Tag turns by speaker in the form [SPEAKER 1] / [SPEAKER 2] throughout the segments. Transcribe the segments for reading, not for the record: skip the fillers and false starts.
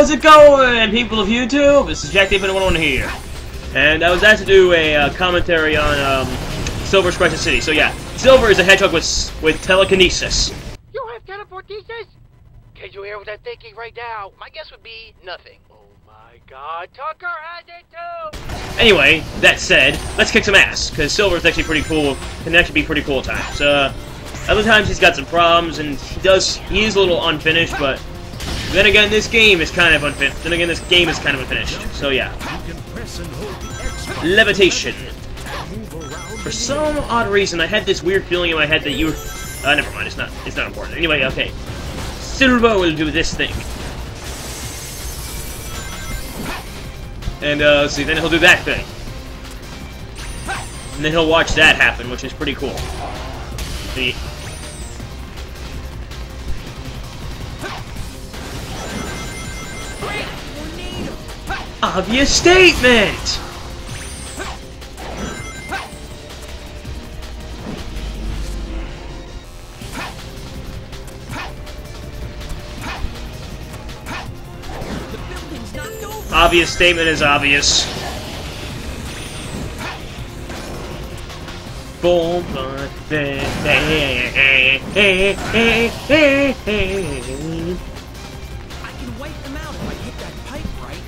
[SPEAKER 1] How's it going, people of YouTube? This is Jack111 here, and I was asked to do a commentary on Silver's Crisis City. So yeah, Silver is a hedgehog with telekinesis.
[SPEAKER 2] You have teleportesis? Can you hear what I'm thinking right now? My guess would be nothing. Oh my God, Tucker has it too.
[SPEAKER 1] Anyway, that said, let's kick some ass, because Silver is actually pretty cool. Can actually be pretty cool at times. Other times he's got some problems, and he is a little unfinished, but then again, this game is kind of unfinished. So yeah. Levitation. For some odd reason, I had this weird feeling in my head that you... never mind, it's not important. Anyway, okay. Silver will do this thing. And, let's see, then he'll do that thing. And then he'll watch that happen, which is pretty cool. See? Obvious statement! Obvious statement is obvious. Boom, I
[SPEAKER 3] can wipe them out if I hit that pipe right.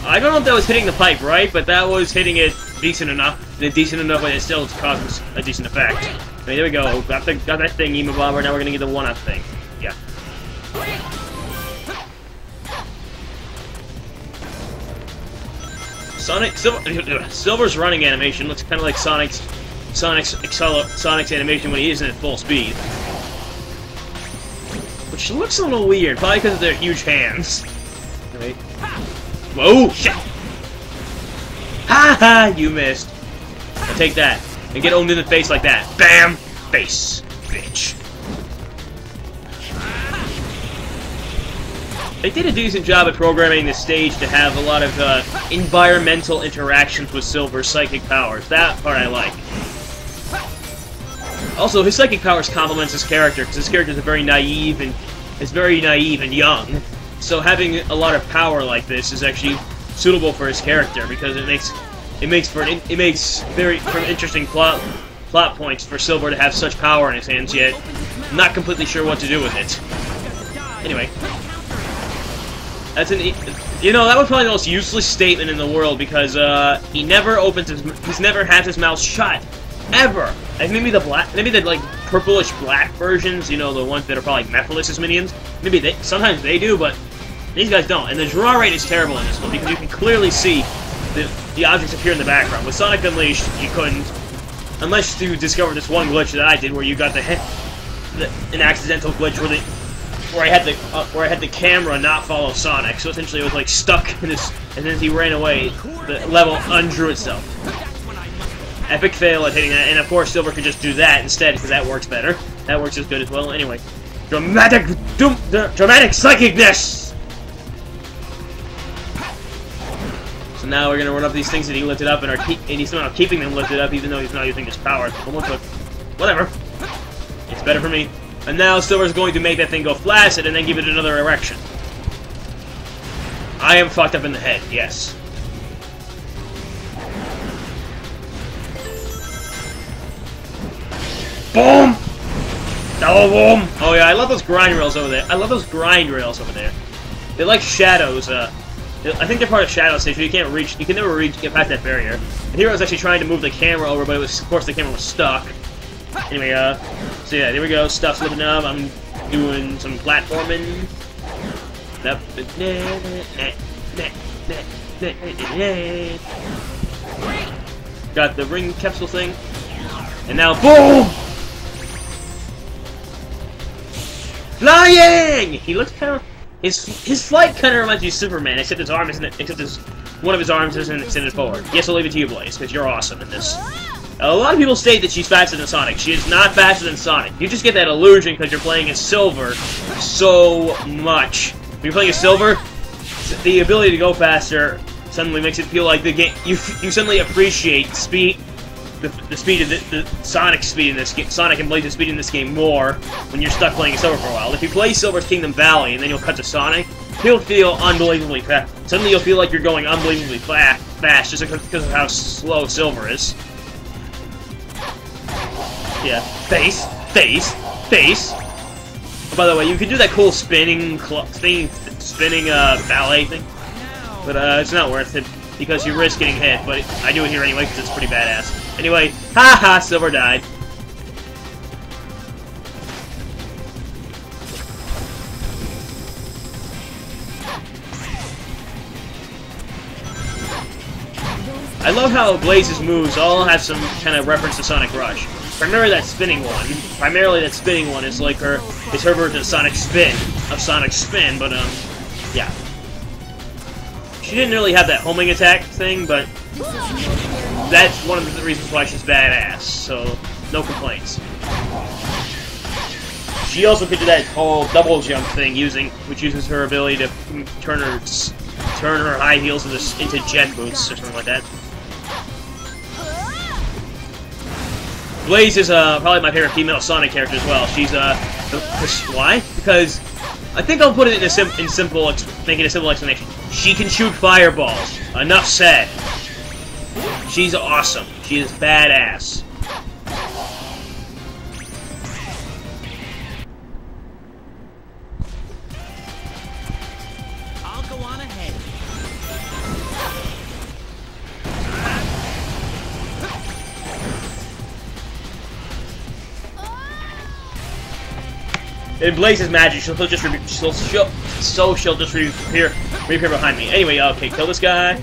[SPEAKER 1] I don't know if that was hitting the pipe right, but that was hitting it decent enough. Decent enough, but it still causes a decent effect. I mean, there we go. Got that thing, Emo Bobber. Now we're gonna get the one-up thing. Yeah. Silver's running animation looks kind of like Sonic's animation when he isn't at full speed, which looks a little weird, probably because of their huge hands. Right. Whoa! Shit! Ha ha! You missed. Now take that and get owned in the face like that. Bam! Face, bitch. They did a decent job at programming the stage to have a lot of environmental interactions with Silver's psychic powers. That part I like. Also, his psychic powers complements his character, because his character is very naive and young. So having a lot of power like this is actually suitable for his character, because it makes very interesting plot points for Silver to have such power in his hands. Yet, not completely sure what to do with it. Anyway. That was probably the most useless statement in the world, because he never has his mouth shut, ever. Like maybe the like purplish black versions, you know, the ones that are probably like Mephiles' minions. Maybe sometimes they do, but these guys don't. And the draw rate is terrible in this one, because you can clearly see the objects appear in the background. With Sonic Unleashed, you couldn't, unless you discovered this one glitch that I did, where you got an accidental glitch where I had the camera not follow Sonic, so essentially it was like stuck in this, and then as he ran away, the level undrew itself. Epic fail at hitting that, and of course Silver could just do that instead, because that works better. That works as good as well. Anyway, dramatic psychicness. So now we're gonna run up these things that he lifted up, and he's somehow keeping them lifted up, even though he's not using his power. Whatever. It's better for me. And now Silver's going to make that thing go flaccid and then give it another erection. I am fucked up in the head, yes. Boom! Double boom! Oh yeah, I love those grind rails over there. They're like shadows, I think they're part of Shadow Stage, but you can never get past that barrier. And Hero's actually trying to move the camera over, but of course the camera was stuck. Anyway, so yeah, there we go, stuff's lifting up, I'm doing some platforming. Got the ring capsule thing. And now, boom! Flying! He looks kind of... His flight kind of reminds me of Superman, except one of his arms isn't extended forward. Yes, I'll leave it to you, Blaze, because you're awesome in this. A lot of people state that she's faster than Sonic. She is not faster than Sonic. You just get that illusion because you're playing as Silver so much. When you're playing as Silver, the ability to go faster suddenly makes it feel like the game. You suddenly appreciate speed, the speed of the Sonic speed in this game, Sonic and Blaze's speed in this game more when you're stuck playing as Silver for a while. If you play Silver's Kingdom Valley and then you'll cut to Sonic, he'll feel unbelievably fast. Suddenly you'll feel like you're going unbelievably fast just because of how slow Silver is. Yeah, face. Oh, by the way, you can do that cool spinning ballet thing, but it's not worth it because you risk getting hit. But I do it here anyway because it's pretty badass. Anyway, haha, Silver died. I love how Blaze's moves all have some kind of reference to Sonic Rush. Primarily that spinning one is like her version of Sonic Spin, but yeah. She didn't really have that homing attack thing, but that's one of the reasons why she's badass, so no complaints. She also could do that whole double jump thing which uses her ability to turn her high heels into jet boots or something like that. Blaze is probably my favorite female Sonic character as well. She's why? Because I think I'll put it make it a simple explanation. She can shoot fireballs. Enough said. She's awesome. She is badass.
[SPEAKER 3] I'll go on ahead.
[SPEAKER 1] In Blaze's magic, she'll just reappear behind me. Anyway, okay, kill this guy.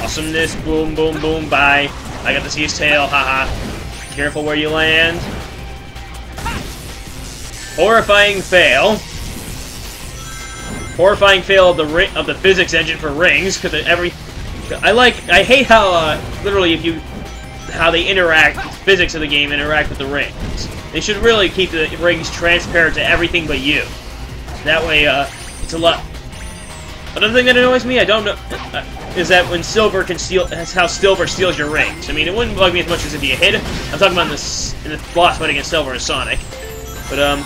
[SPEAKER 1] Awesomeness, boom, boom, boom, bye. I got to see his tail, haha. Careful where you land. Horrifying fail. Horrifying fail of the physics engine for rings, because I hate how literally how they interact, physics of the game interact with the rings. They should really keep the rings transparent to everything but you. That way, it's a lot. Another thing that annoys me, I don't know, is that when Silver can steal, that's how Silver steals your rings. I mean, it wouldn't bug me as much as if you hit him. I'm talking about in the boss fight against Silver and Sonic. But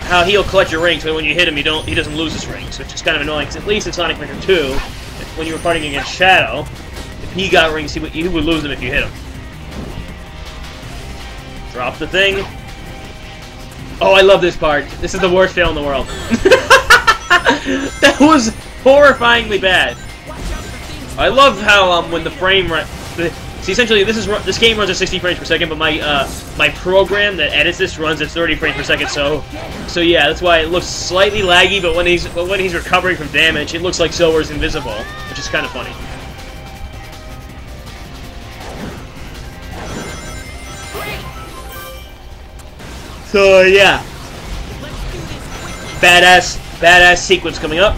[SPEAKER 1] how he'll collect your rings, but when you hit him, he doesn't lose his rings, which is kind of annoying. Because at least in Sonic Adventure 2, when you were fighting against Shadow, if he got rings, he would lose them if you hit him. Drop the thing. Oh, I love this part. This is the worst fail in the world. That was horrifyingly bad. I love how when the frame rate. See, essentially, this game runs at 60 frames per second, but my program that edits this runs at 30 frames per second. So yeah, that's why it looks slightly laggy. But when he's recovering from damage, it looks like Silver's invisible, which is kind of funny. So yeah, badass sequence coming up.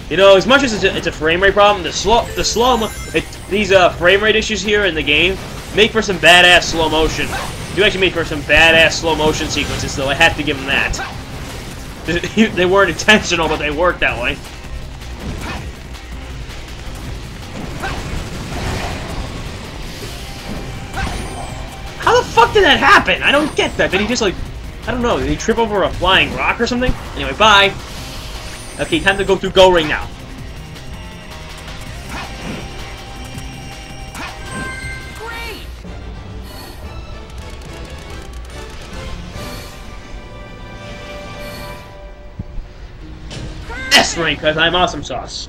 [SPEAKER 1] You know, as much as it's a frame rate problem, these frame rate issues here in the game make for some badass slow motion. Do actually make for some badass slow motion sequences, though. I have to give them that. They weren't intentional, but they worked that way. How the fuck did that happen? I don't get that. Did he just, like, I don't know, did he trip over a flying rock or something? Anyway, bye. Okay, time to go through Go Ring now.
[SPEAKER 3] Great!
[SPEAKER 1] S Ring, because I'm awesome sauce.